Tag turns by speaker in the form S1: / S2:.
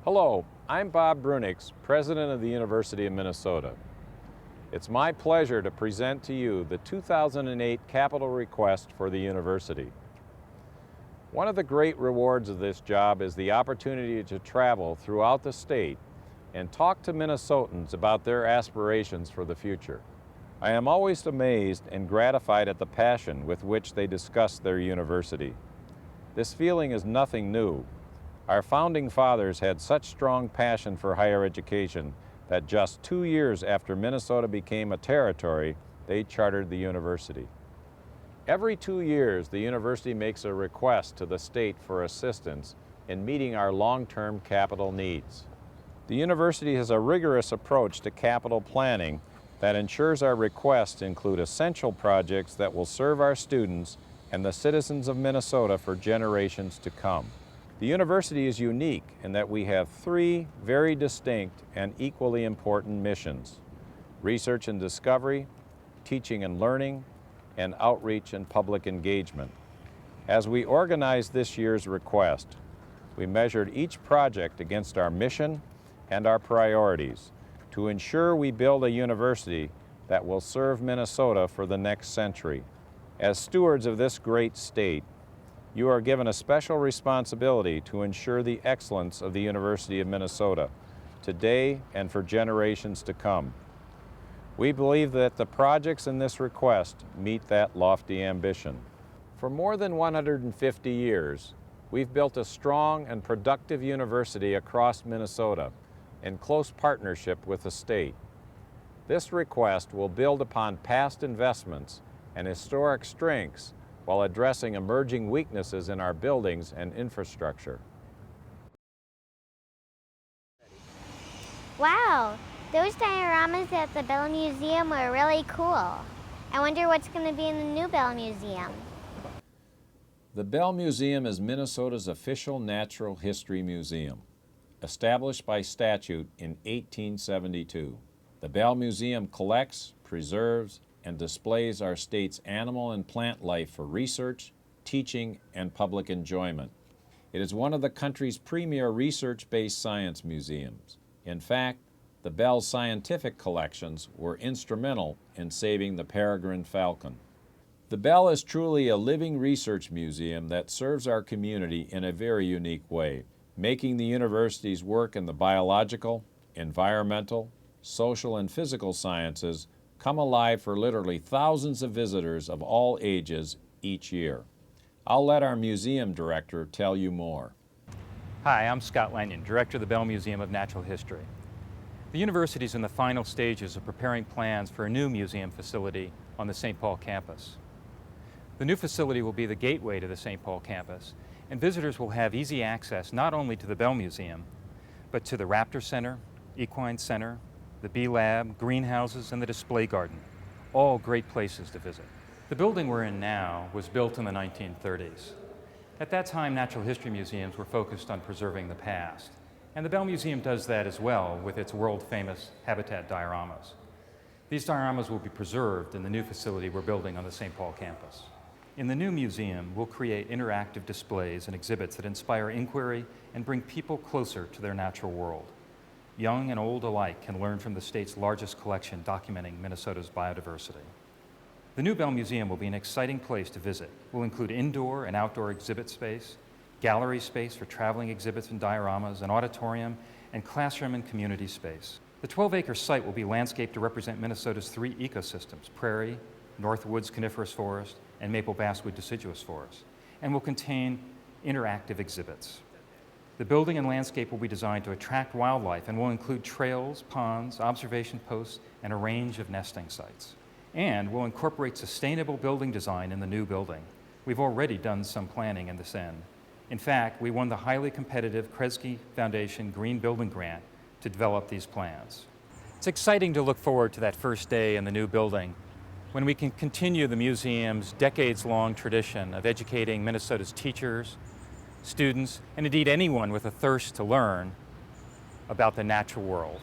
S1: Hello, I'm Bob Bruininks, President of the University of Minnesota. It's my pleasure to present to you the 2008 capital request for the university. One of the great rewards of this job is the opportunity to travel throughout the state and talk to Minnesotans about their aspirations for the future. I am always amazed and gratified at the passion with which they discuss their university. This feeling is nothing new. Our founding fathers had such strong passion for higher education that just 2 years after Minnesota became a territory, they chartered the university. Every 2 years, the university makes a request to the state for assistance in meeting our long-term capital needs. The university has a rigorous approach to capital planning that ensures our requests include essential projects that will serve our students and the citizens of Minnesota for generations to come. The university is unique in that we have 3 very distinct and equally important missions: research and discovery, teaching and learning, and outreach and public engagement. As we organized this year's request, we measured each project against our mission and our priorities to ensure we build a university that will serve Minnesota for the next century. As stewards of this great state, you are given a special responsibility to ensure the excellence of the University of Minnesota, today and for generations to come. We believe that the projects in this request meet that lofty ambition. For more than 150 years, we've built a strong and productive university across Minnesota in close partnership with the state. This request will build upon past investments and historic strengths while addressing emerging weaknesses in our buildings and infrastructure.
S2: Wow, those dioramas at the BellMuseum were really cool. I wonder what's going to be in the new BellMuseum.
S1: The BellMuseum is Minnesota's official natural history museum, established by statute in 1872. The BellMuseum collects, preserves, and displays our state's animal and plant life for research, teaching, and public enjoyment. It is one of the country's premier research-based science museums. In fact, the Bell's scientific collections were instrumental in saving the peregrine falcon. The Bell is truly a living research museum that serves our community in a very unique way, making the university's work in the biological, environmental, social, and physical sciences come alive for literally thousands of visitors of all ages each year. I'll let our museum director tell you more.
S3: Hi, I'm Scott Lanyon, Director of the Bell Museum of Natural History. The university is in the final stages of preparing plans for a new museum facility on the St. Paul campus. The new facility will be the gateway to the St. Paul campus, and visitors will have easy access not only to the Bell Museum, but to the Raptor Center, Equine Center, the Bee Lab, greenhouses, and the display garden, all great places to visit. The building we're in now was built in the 1930s. At that time, natural history museums were focused on preserving the past, and the Bell Museum does that as well with its world-famous habitat dioramas. These dioramas will be preserved in the new facility we're building on the St. Paul campus. In the new museum, we'll create interactive displays and exhibits that inspire inquiry and bring people closer to their natural world. Young and old alike can learn from the state's largest collection documenting Minnesota's biodiversity. The new Bell Museum will be an exciting place to visit. We'll include indoor and outdoor exhibit space, gallery space for traveling exhibits and dioramas, an auditorium, and classroom and community space. The 12-acre site will be landscaped to represent Minnesota's 3 ecosystems: prairie, northwoods coniferous forest, and maple basswood deciduous forest, and will contain interactive exhibits. The building and landscape will be designed to attract wildlife and will include trails, ponds, observation posts, and a range of nesting sites. And will incorporate sustainable building design in the new building. We've already done some planning in this end. In fact, we won the highly competitive Kresge Foundation Green Building Grant to develop these plans. It's exciting to look forward to that first day in the new building, when we can continue the museum's decades-long tradition of educating Minnesota's teachers, students, and indeed anyone with a thirst to learn about the natural world.